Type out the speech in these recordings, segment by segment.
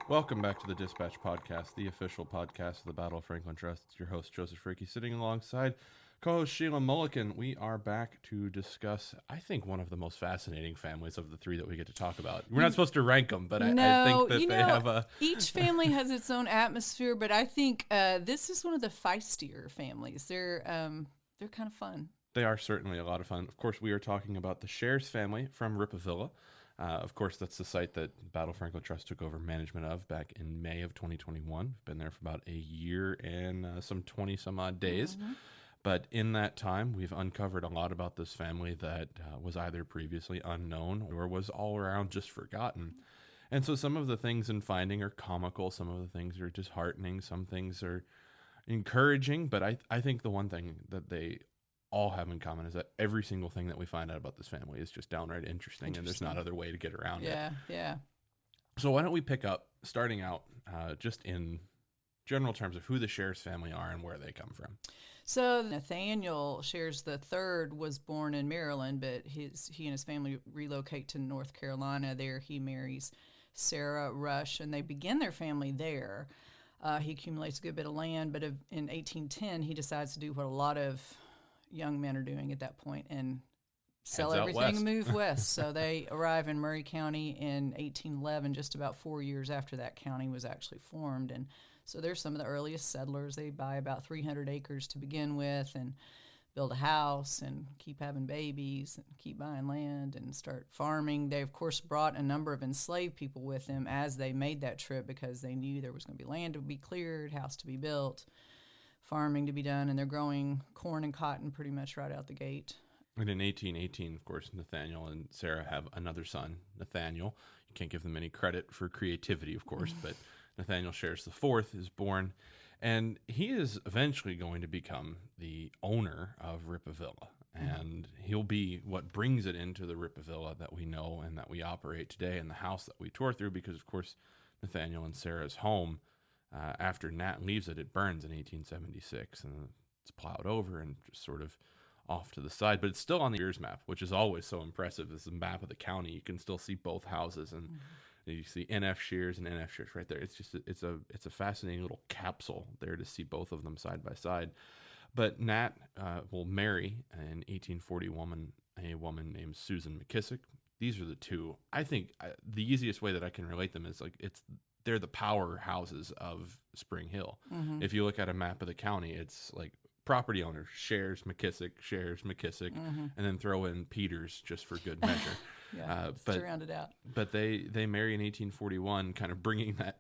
Welcome back to the Dispatch Podcast, the official podcast of the Battle of Franklin Trust. It's your host, Joseph Fricky, sitting alongside co-host Shelia Mulligan. We are back to discuss, I think, one of the most fascinating families of the three that we get to talk about. We're not supposed to rank them, but I think that they have a... Each family has its own atmosphere, but I think this is one of the feistier families. They're kind of fun. They are certainly a lot of fun. Of course, we are talking about the Cheairs family from Rippa Villa. Of course, that's the site that Battle Franklin Trust took over management of back in May of 2021. We've been there for about a year and some 20-some-odd days. Mm-hmm. But in that time, we've uncovered a lot about this family that was either previously unknown or was all around just forgotten. And so some of the things in finding are comical. Some of the things are disheartening. Some things are encouraging. But I think the one thing that they all have in common is that every single thing that we find out about this family is just downright interesting. And there's not other way to get around it. Yeah. So why don't we pick up, starting out just in general terms of who the Cheairs family are and where they come from. So Nathaniel Cheairs III was born in Maryland, but he and his family relocate to North Carolina. There he marries Sarah Rush, and they begin their family there. He accumulates a good bit of land, but in 1810 he decides to do what a lot of young men are doing at that point and sell everything and move west. So they arrive in Murray County in 1811, just about 4 years after that county was actually formed. And so they're some of the earliest settlers. They buy about 300 acres to begin with and build a house and keep having babies and keep buying land and start farming. They, of course, brought a number of enslaved people with them as they made that trip because they knew there was going to be land to be cleared, house to be built, farming to be done, and they're growing corn and cotton pretty much right out the gate. And in 1818, of course, Nathaniel and Sarah have another son, Nathaniel. You can't give them any credit for creativity, of course, but Nathaniel Cheairs IV is born, and he is eventually going to become the owner of Rippa Villa, and he'll be what brings it into the Rippa Villa that we know and that we operate today, and the house that we tour through, because, of course, Nathaniel and Sarah's home, after Nat leaves it, it burns in 1876, and it's plowed over and just sort of off to the side, but it's still on the Cheairs map, which is always so impressive. It's a map of the county. You can still see both houses, and you see NF Cheairs and NF Cheairs right there. It's just it's a fascinating little capsule there to see both of them side by side. But Nat will marry in 1840 a woman named Susan McKissick. These are the two. I think the easiest way that I can relate them is they're the powerhouses of Spring Hill. Mm-hmm. If you look at a map of the county, it's like property owners, Cheairs, McKissick, and then throw in Peters just for good measure. To round it out. But they marry in 1841, kind of bringing that,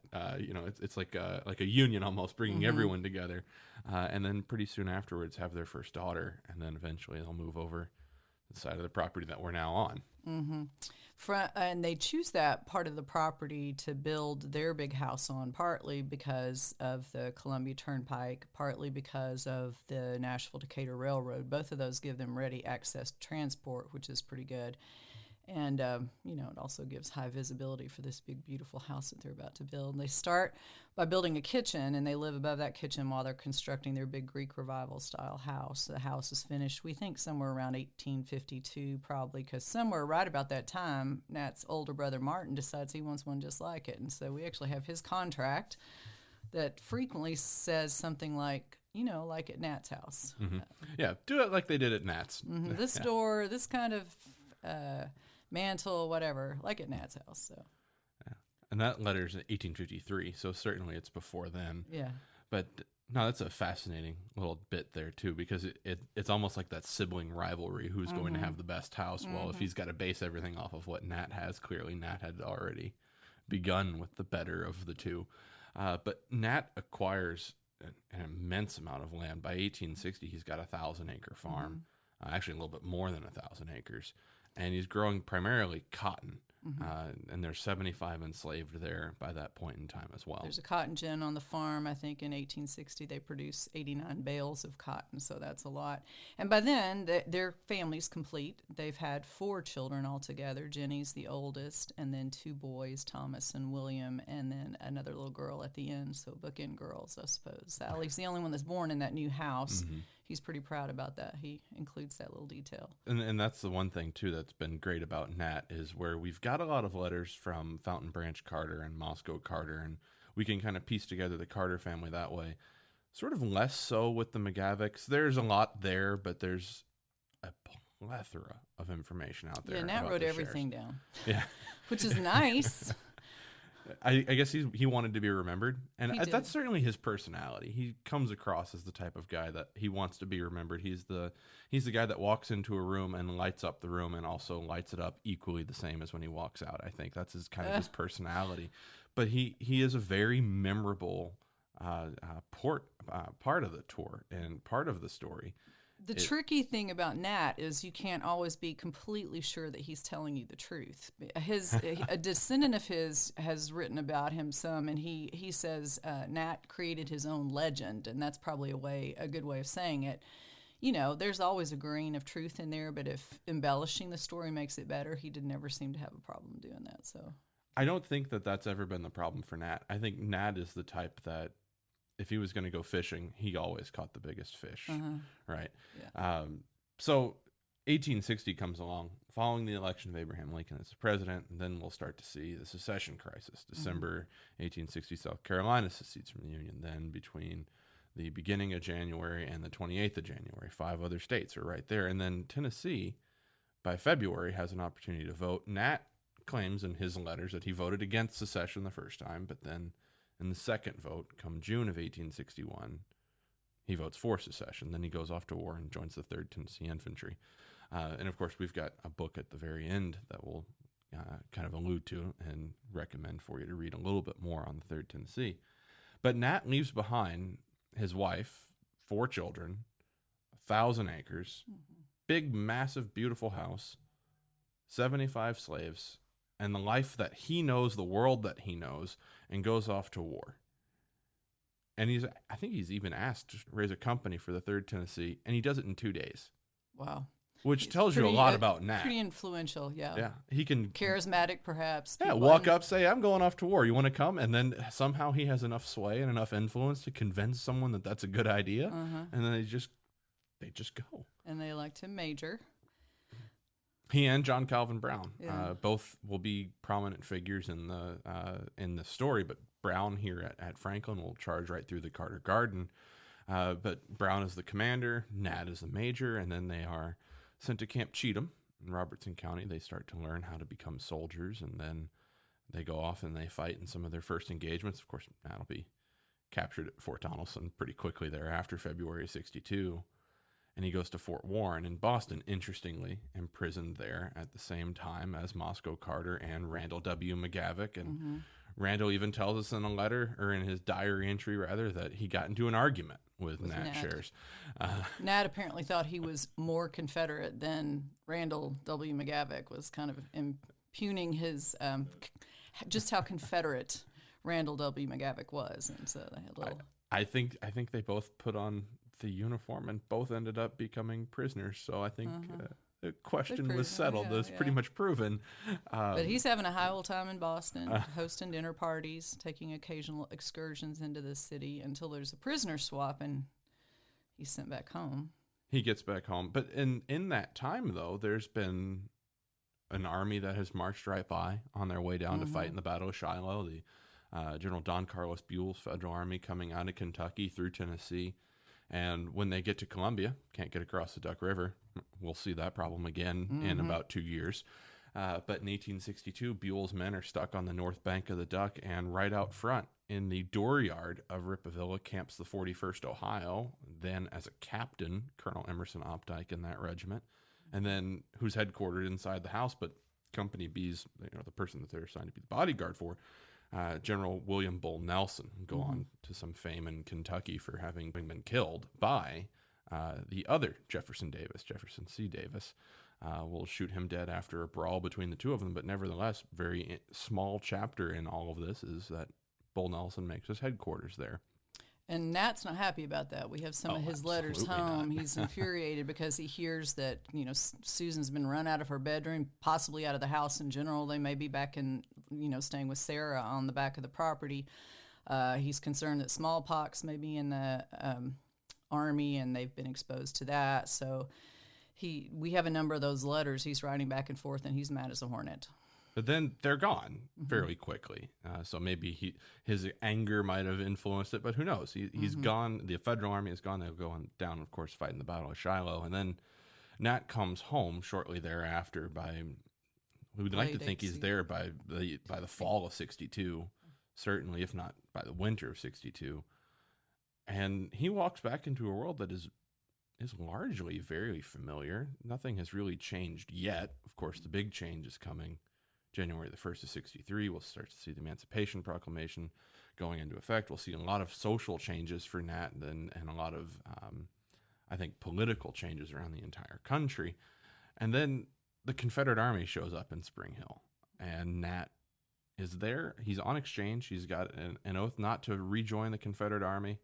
it's like a union almost, bringing everyone together. And then pretty soon afterwards have their first daughter, and then eventually they'll move over the side of the property that we're now on. Mm-hmm. And they choose that part of the property to build their big house on, partly because of the Columbia Turnpike, partly because of the Nashville-Decatur Railroad. Both of those give them ready access to transport, which is pretty good. And, it also gives high visibility for this big, beautiful house that they're about to build. And they start by building a kitchen, and they live above that kitchen while they're constructing their big Greek Revival-style house. The house is finished, we think, somewhere around 1852, probably, because somewhere right about that time, Nat's older brother Martin decides he wants one just like it. And so we actually have his contract that frequently says something like, like at Nat's house. Mm-hmm. Do it like they did at Nat's. Mm-hmm. This door, this kind of mantle, whatever, like at Nat's house. So, and that letter's 1853, so certainly it's before then. Yeah. But no, that's a fascinating little bit there too, because it's almost like that sibling rivalry: who's going to have the best house? Well, if he's got to base everything off of what Nat has, clearly Nat had already begun with the better of the two. But Nat acquires an immense amount of land. By 1860, he's got a 1,000-acre farm, actually a little bit more than 1,000 acres. And he's growing primarily cotton, and there's 75 enslaved there by that point in time as well. There's a cotton gin on the farm. I think in 1860 they produce 89 bales of cotton, so that's a lot. And by then, their family's complete. They've had 4 children altogether. Jenny's the oldest, and then 2 boys, Thomas and William, and then another little girl at the end, so bookend girls, I suppose. Sally's the only one that's born in that new house. he's pretty proud about that. He includes that little detail. And that's the one thing, too, that's been great about Nat is where we've got a lot of letters from Fountain Branch Carter and Moscow Carter, and we can kind of piece together the Carter family that way. Sort of less so with the McGavics. There's a lot there, but there's a plethora of information out there. Yeah, Nat wrote everything down. Yeah. Which is nice. I guess he wanted to be remembered, and He did. that's certainly his personality. He comes across as the type of guy that he wants to be remembered. He's the guy that walks into a room and lights up the room, and also lights it up equally the same as when he walks out. I think that's his his personality. But he is a very memorable part of the tour and part of the story. The tricky thing about Nat is you can't always be completely sure that he's telling you the truth. A descendant of his has written about him some, and he says Nat created his own legend, and that's probably a good way of saying it. You know, there's always a grain of truth in there, but if embellishing the story makes it better, he did never seem to have a problem doing that. So I don't think that that's ever been the problem for Nat. I think Nat is the type that if he was going to go fishing, he always caught the biggest fish, right? Yeah. So 1860 comes along, following the election of Abraham Lincoln as president, and then we'll start to see the secession crisis. December 1860, South Carolina secedes from the Union. Then between the beginning of January and the 28th of January, 5 other states are right there. And then Tennessee, by February, has an opportunity to vote. Nat claims in his letters that he voted against secession the first time, but then in the second vote, come June of 1861, he votes for secession. Then he goes off to war and joins the 3rd Tennessee Infantry. And, of course, we've got a book at the very end that we'll kind of allude to and recommend for you to read a little bit more on the 3rd Tennessee. But Nat leaves behind his wife, 4 children, 1,000 acres, big, massive, beautiful house, 75 slaves, and the life that he knows, the world that he knows, and goes off to war. And I think he's even asked to raise a company for the 3rd Tennessee, and he does it in 2 days. Wow. Which tells you a lot about Nat. Pretty influential, yeah. Yeah, he can... Charismatic, perhaps. Yeah, walk up, say, I'm going off to war. You want to come? And then somehow he has enough sway and enough influence to convince someone that that's a good idea. And then they just go. And they elect him major. He and John Calvin Brown, both will be prominent figures in the story. But Brown here at Franklin will charge right through the Carter Garden. But Brown is the commander, Nat is the major, and then they are sent to Camp Cheatham in Robertson County. They start to learn how to become soldiers, and then they go off and they fight in some of their first engagements. Of course, Nat will be captured at Fort Donelson pretty quickly thereafter, February of 62. And he goes to Fort Warren in Boston, interestingly, imprisoned there at the same time as Moscow Carter and Randall W. McGavick. And Randall even tells us in a letter, or in his diary entry, rather, that he got into an argument with Nat Cheairs. Nat apparently thought he was more Confederate than Randall W. McGavick, was kind of impugning his, just how Confederate Randall W. McGavick was. And so they had a little... I think they both put on the uniform and both ended up becoming prisoners. So I think the question was settled. It was pretty much proven. But he's having a high old time in Boston, hosting dinner parties, taking occasional excursions into the city until there's a prisoner swap and he's sent back home. He gets back home. But in that time, though, there's been an army that has marched right by on their way down to fight in the Battle of Shiloh. The General Don Carlos Buell's Federal Army coming out of Kentucky through Tennessee. And when they get to Columbia, can't get across the Duck River. We'll see that problem again in about 2 years. But in 1862, Buell's men are stuck on the north bank of the Duck, and right out front in the dooryard of Rippa Villa camps the 41st Ohio, then as a captain, Colonel Emerson Opdyke in that regiment, and then who's headquartered inside the house, but Company B's, the person that they're assigned to be the bodyguard for, General William Bull Nelson, go on to some fame in Kentucky for having been killed by the other Jefferson C. Davis. Will shoot him dead after a brawl between the two of them, but nevertheless, very small chapter in all of this is that Bull Nelson makes his headquarters there. And Nat's not happy about that. We have some of his letters home. He's infuriated because he hears that, Susan's been run out of her bedroom, possibly out of the house in general. They may be back in, staying with Sarah on the back of the property. He's concerned that smallpox may be in the Army, and they've been exposed to that. So we have a number of those letters he's writing back and forth, and he's mad as a hornet. But then they're gone fairly quickly. So maybe his anger might have influenced it, but who knows? He's gone. The Federal Army is gone. They'll go on down, of course, fighting the Battle of Shiloh. And then Nat comes home shortly thereafter we would like to think he's there by the fall of 62, certainly, if not by the winter of 62. And he walks back into a world that is largely very familiar. Nothing has really changed yet. Of course, the big change is coming January the 1st of 63. We'll start to see the Emancipation Proclamation going into effect. We'll see a lot of social changes for Nat and a lot of, I think, political changes around the entire country. And then the Confederate Army shows up in Spring Hill, and Nat is there. He's on exchange. He's got an oath not to rejoin the Confederate Army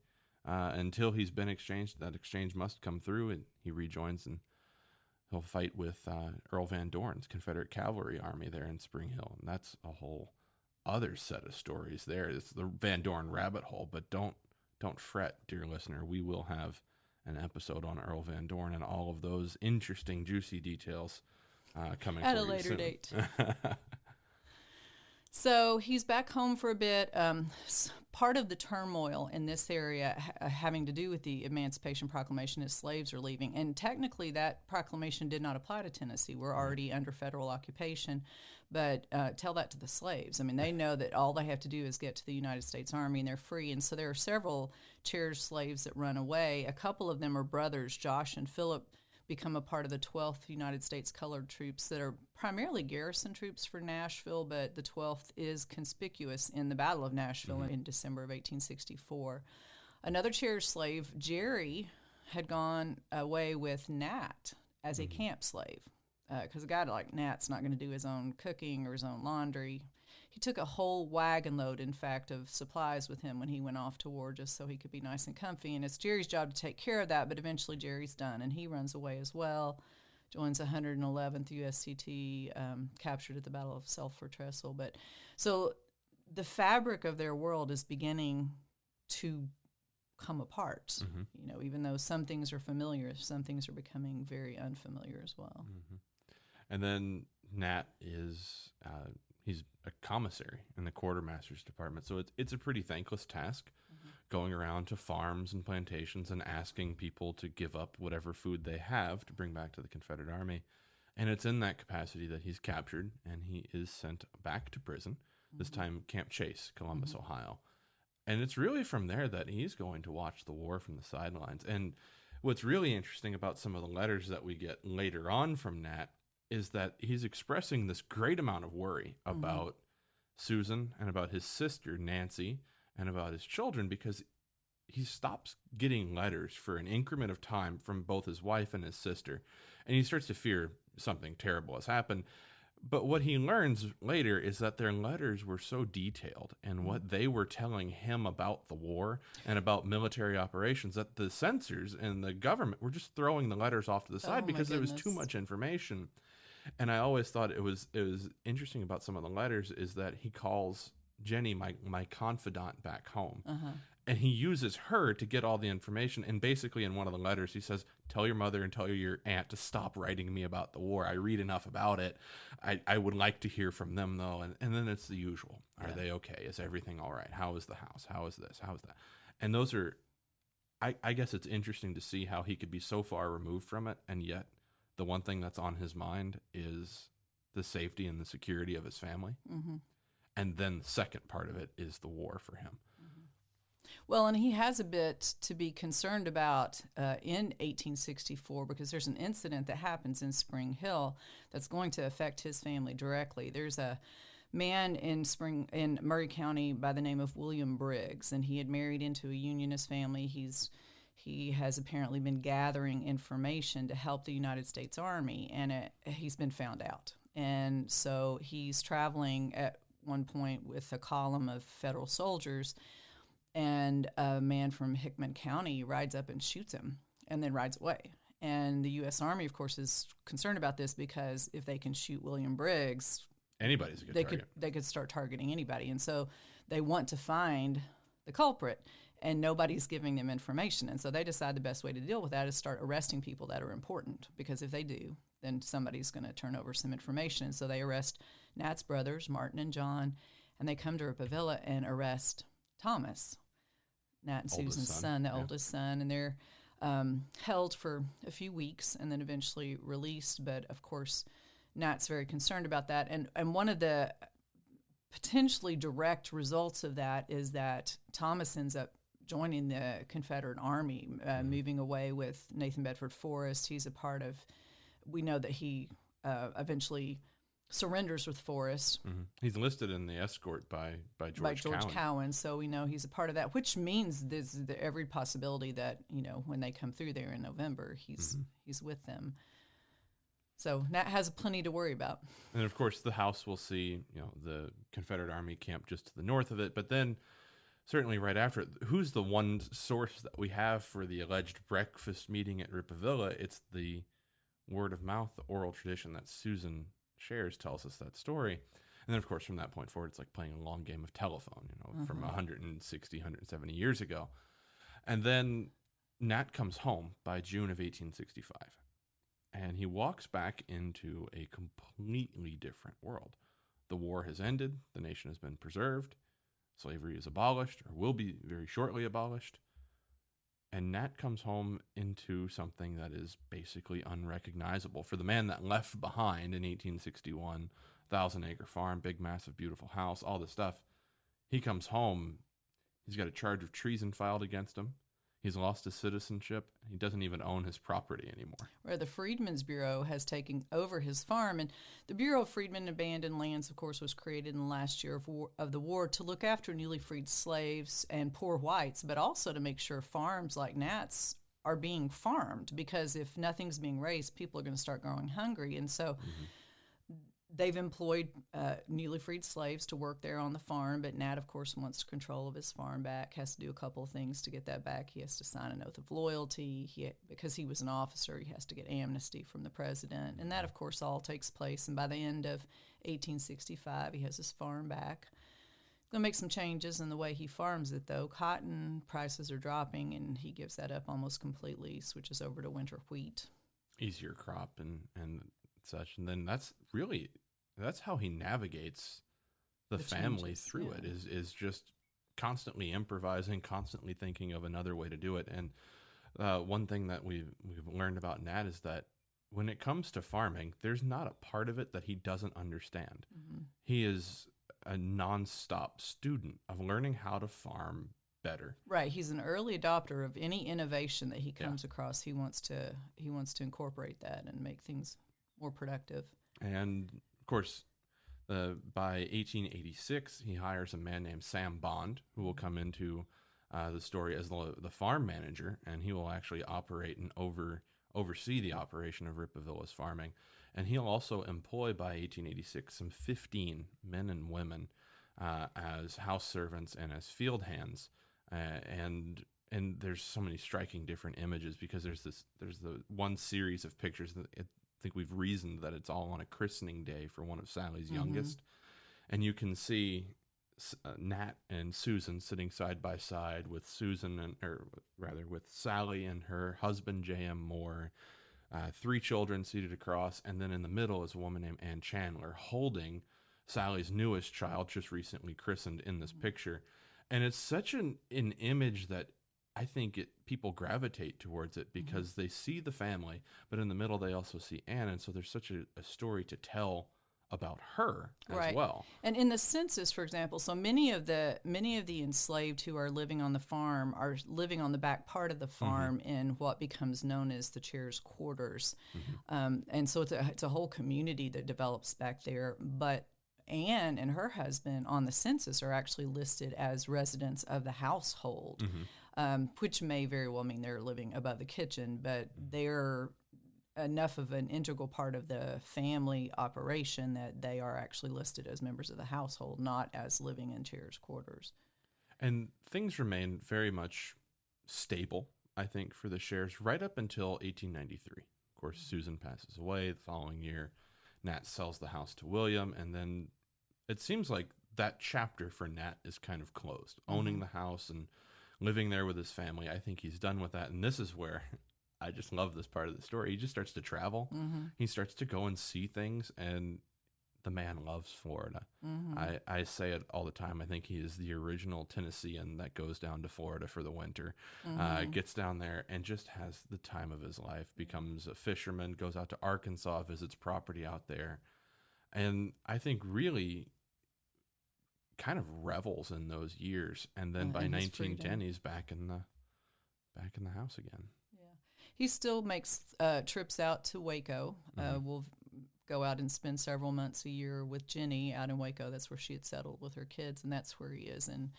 until he's been exchanged. That exchange must come through, and he rejoins, and he'll fight with Earl Van Dorn's Confederate Cavalry Army there in Spring Hill. And that's a whole other set of stories there. It's the Van Dorn rabbit hole, but don't fret, dear listener. We will have an episode on Earl Van Dorn and all of those interesting, juicy details coming at for a you later soon. date. So he's back home for a bit. Part of the turmoil in this area having to do with the Emancipation Proclamation is slaves are leaving. And technically that proclamation did not apply to Tennessee. We're already under federal occupation. But tell that to the slaves. I mean, they know that all they have to do is get to the United States Army and they're free. And so there are several Cheairs slaves that run away. A couple of them are brothers. Josh and Philip become a part of the 12th United States Colored Troops that are primarily garrison troops for Nashville, but the 12th is conspicuous in the Battle of Nashville in December of 1864. Another Cheairs slave, Jerry, had gone away with Nat as a camp slave because a guy like Nat's not going to do his own cooking or his own laundry. He took a whole wagon load, in fact, of supplies with him when he went off to war just so he could be nice and comfy. And it's Jerry's job to take care of that, but eventually Jerry's done, and he runs away as well, joins 111th USCT, captured at the Battle of Self Trestle. But so the fabric of their world is beginning to come apart. You know, even though some things are familiar, some things are becoming very unfamiliar as well. And then Nat is... he's a commissary in the quartermaster's department. So it's a pretty thankless task going around to farms and plantations and asking people to give up whatever food they have to bring back to the Confederate Army. And it's in that capacity that he's captured and he is sent back to prison, this time Camp Chase, Columbus, Ohio. And it's really from there that he's going to watch the war from the sidelines. And what's really interesting about some of the letters that we get later on from Nat is that he's expressing this great amount of worry about Susan and about his sister, Nancy, and about his children, because he stops getting letters for an increment of time from both his wife and his sister, and he starts to fear something terrible has happened. But what he learns later is that their letters were so detailed and what they were telling him about the war and about military operations that the censors and the government were just throwing the letters off to the side because there was too much information. And I always thought it was interesting about some of the letters is that he calls Jenny my confidant back home. And he uses her to get all the information. And basically in one of the letters, he says, tell your mother and tell your aunt to stop writing me about the war. I read enough about it. I would like to hear from them, though. And then it's the usual. Are they okay? Is everything all right? How is the house? How is this? How is that? And those are, I guess it's interesting to see how he could be so far removed from it. And yet the one thing that's on his mind is the safety and the security of his family. And then the second part of it is the war for him. Well, and he has a bit to be concerned about in 1864 because there's an incident that happens in Spring Hill that's going to affect his family directly. There's a man in Murray County by the name of William Briggs, and he had married into a Unionist family. He has apparently been gathering information to help the United States Army, and he's been found out. And so he's traveling at one point with a column of federal soldiers, and a man from Hickman County rides up and shoots him and then rides away. And the U.S. Army, of course, is concerned about this because if they can shoot William Briggs, anybody's a good target. They could start targeting anybody. And so they want to find the culprit. and nobody's giving them information. And so they decide the best way to deal with that is start arresting people that are important, because if they do, then somebody's going to turn over some information. And so they arrest Nat's brothers, Martin and John, and they come to Rippa Villa and arrest Thomas, Nat and Susan's son, the oldest son, and they're held for a few weeks and then eventually released. But of course, Nat's very concerned about that. And one of the potentially direct results of that is that Thomas ends up joining the Confederate Army, moving away with Nathan Bedford Forrest. He's a part of, we know that he eventually surrenders with Forrest. Mm-hmm. He's enlisted in the escort by George Cowan. So we know he's a part of that, which means there's every possibility that, when they come through there in November, he's with them. So Nat has plenty to worry about. And of course, the house will see, the Confederate Army camp just to the north of it. But then, certainly right after it, who's the one source that we have for the alleged breakfast meeting at Rippa Villa? It's the word of mouth, the oral tradition that Susan Cheairs tells us that story. And then, of course, from that point forward, it's like playing a long game of telephone, from 160, 170 years ago. And then Nat comes home by June of 1865. And he walks back into a completely different world. The war has ended. The nation has been preserved. Slavery is abolished, or will be very shortly abolished. And Nat comes home into something that is basically unrecognizable. For the man that left behind in 1861, 1,000-acre farm, big, massive, beautiful house, all this stuff, he comes home, he's got a charge of treason filed against him. He's lost his citizenship. He doesn't even own his property anymore. Where the Freedmen's Bureau has taken over his farm. And the Bureau of Freedmen and Abandoned Lands, of course, was created in the last year of the war to look after newly freed slaves and poor whites, but also to make sure farms like Nat's are being farmed, because if nothing's being raised, people are going to start growing hungry. And so they've employed newly freed slaves to work there on the farm, but Nat, of course, wants control of his farm back, has to do a couple of things to get that back. He has to sign an oath of loyalty. Because he was an officer, he has to get amnesty from the president. And that, of course, all takes place. And by the end of 1865, he has his farm back. Going to make some changes in the way he farms it, though. Cotton prices are dropping, and he gives that up almost completely, switches over to winter wheat. Easier crop and such. And then that's how he navigates the family changes, through it, is just constantly improvising, constantly thinking of another way to do it. And one thing that we've learned about Nat is that when it comes to farming, there's not a part of it that he doesn't understand. He is a nonstop student of learning how to farm better. Right. He's an early adopter of any innovation that he comes across. He wants to incorporate that and make things more productive. And of course, by 1886, he hires a man named Sam Bond, who will come into the story as the farm manager, and he will actually operate and oversee the operation of Rippa Villa's farming. And he'll also employ, by 1886, some 15 men and women as house servants and as field hands. And there's so many striking different images, because there's the one series of pictures that I think we've reasoned that it's all on a christening day for one of Sally's youngest. And you can see Nat and Susan sitting side by side with with Sally and her husband, J.M. Moore, 3 children seated across, and then in the middle is a woman named Ann Chandler holding Sally's newest child, just recently christened, in this picture. And it's such an image that I think people gravitate towards it, because they see the family, but in the middle they also see Anne, and so there's such a story to tell about her as well. And in the census, for example, so many of the enslaved who are living on the farm are living on the back part of the farm in what becomes known as the Cheairs quarters. And so it's a whole community that develops back there. But Anne and her husband on the census are actually listed as residents of the household, which may very well mean they're living above the kitchen, but they're enough of an integral part of the family operation that they are actually listed as members of the household, not as living in Cheairs quarters. And things remain very much stable, I think, for the Cheairs right up until 1893. Of course, Susan passes away the following year. Nat sells the house to William, and then it seems like that chapter for Nat is kind of closed, owning the house and living there with his family. I think he's done with that. And this is where I just love this part of the story. He just starts to travel. He starts to go and see things, and the man loves Florida. I say it all the time. I think he is the original Tennessean that goes down to Florida for the winter, gets down there and just has the time of his life, becomes a fisherman, goes out to Arkansas, visits property out there. And I think really kind of revels in those years. And then by 1910, he's back in the house again. Yeah. He still makes trips out to Waco. We'll go out and spend several months a year with Jenny out in Waco. That's where she had settled with her kids, and that's where he is in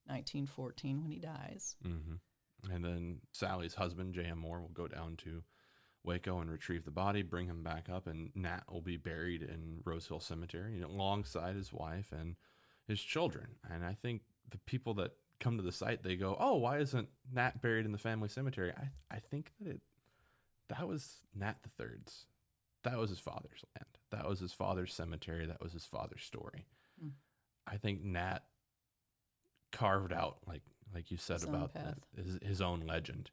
1914 when he dies. And then Sally's husband, J.M. Moore, will go down to Waco and retrieve the body, bring him back up, and Nat will be buried in Rose Hill Cemetery, alongside his wife and his children. And I think the people that come to the site, they go, "Oh, why isn't Nat buried in the family cemetery?" I think that was Nat III's. That was his father's land. That was his father's cemetery. That was his father's story. I think Nat carved out, like you said, about his own legend,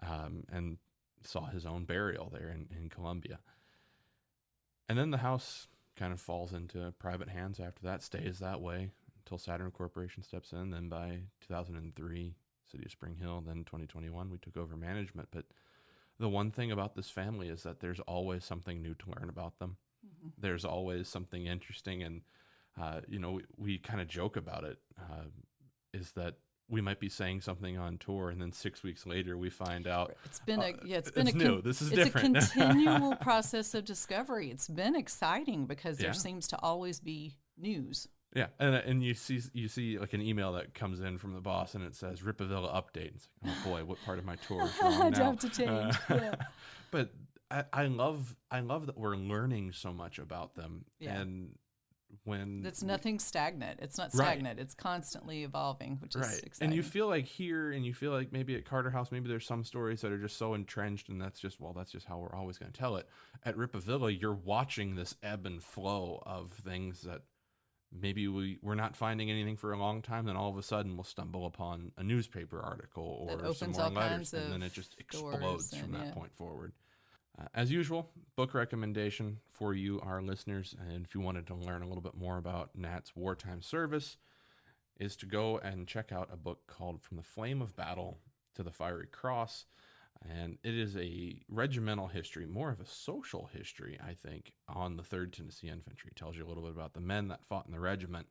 and saw his own burial there in Columbia. And then the house kind of falls into private hands after that, stays that way until Saturn Corporation steps in. Then by 2003, City of Spring Hill, then 2021, we took over management. But the one thing about this family is that there's always something new to learn about them. There's always something interesting. And, we kind of joke about it, is that we might be saying something on tour, and then 6 weeks later we find out it's new. This is different. It's a continual process of discovery. It's been exciting because there seems to always be news. Yeah, and you see like an email that comes in from the boss, and it says Rippa Villa update. It's like, oh boy, what part of my tour is wrong now? I have to change. But I love that we're learning so much about them, and when it's nothing stagnant. It's not stagnant. Right. It's constantly evolving, which is exciting. And you feel like here, and you feel like maybe at Carter House, maybe there's some stories that are just so entrenched, and that's just how we're always going to tell it. At Rippa Villa, you're watching this ebb and flow of things that maybe we're not finding anything for a long time, then all of a sudden we'll stumble upon a newspaper article or some more letters, and then it just explodes from that point forward. As usual, book recommendation for you, our listeners, and if you wanted to learn a little bit more about Nat's wartime service, is to go and check out a book called From the Flame of Battle to the Fiery Cross. And it is a regimental history, more of a social history, I think, on the 3rd Tennessee Infantry. It tells you a little bit about the men that fought in the regiment,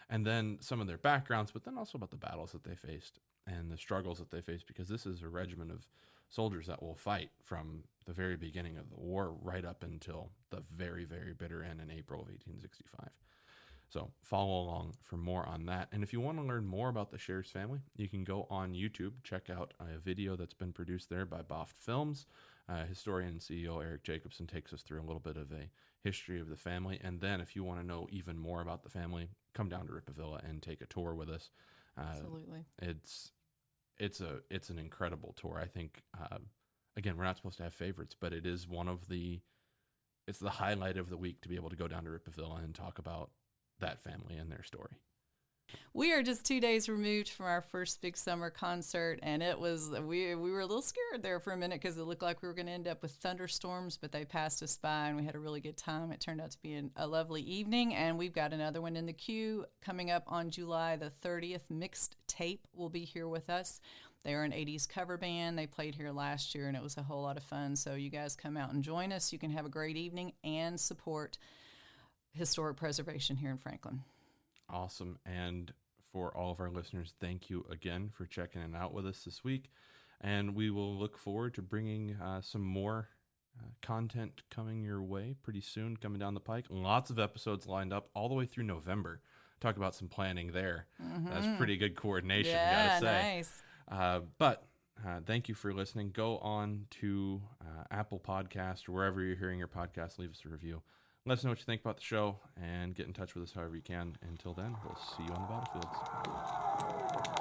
and then some of their backgrounds, but then also about the battles that they faced and the struggles that they faced, because this is a regiment of soldiers that will fight from the very beginning of the war right up until the very, very bitter end in April of 1865. So follow along for more on that. And if you want to learn more about the Cheairs family, you can go on YouTube, check out a video that's been produced there by Boft Films. Historian and CEO Eric Jacobson takes us through a little bit of a history of the family. And then if you want to know even more about the family, come down to Rippa Villa and take a tour with us. Absolutely. It's an incredible tour. I think, again, we're not supposed to have favorites, but it is it's the highlight of the week to be able to go down to Rippa Villa and talk about that family and their story. We are just 2 days removed from our first big summer concert, and we were a little scared there for a minute because it looked like we were going to end up with thunderstorms, but they passed us by and we had a really good time. It turned out to be a lovely evening, and we've got another one in the queue coming up on July the 30th. Mixed Tape will be here with us. They are an 80s cover band. They played here last year, and it was a whole lot of fun. So you guys come out and join us. You can have a great evening and support historic preservation here in Franklin. Awesome. And for all of our listeners, thank you again for checking it out with us this week. And we will look forward to bringing some more content coming your way pretty soon, coming down the pike. Lots of episodes lined up all the way through November. Talk about some planning there. That's pretty good coordination, gotta say. Nice. But thank you for listening. Go on to Apple Podcast or wherever you're hearing your podcast. Leave us a review. Let us know what you think about the show, and get in touch with us however you can. Until then, we'll see you on the battlefields.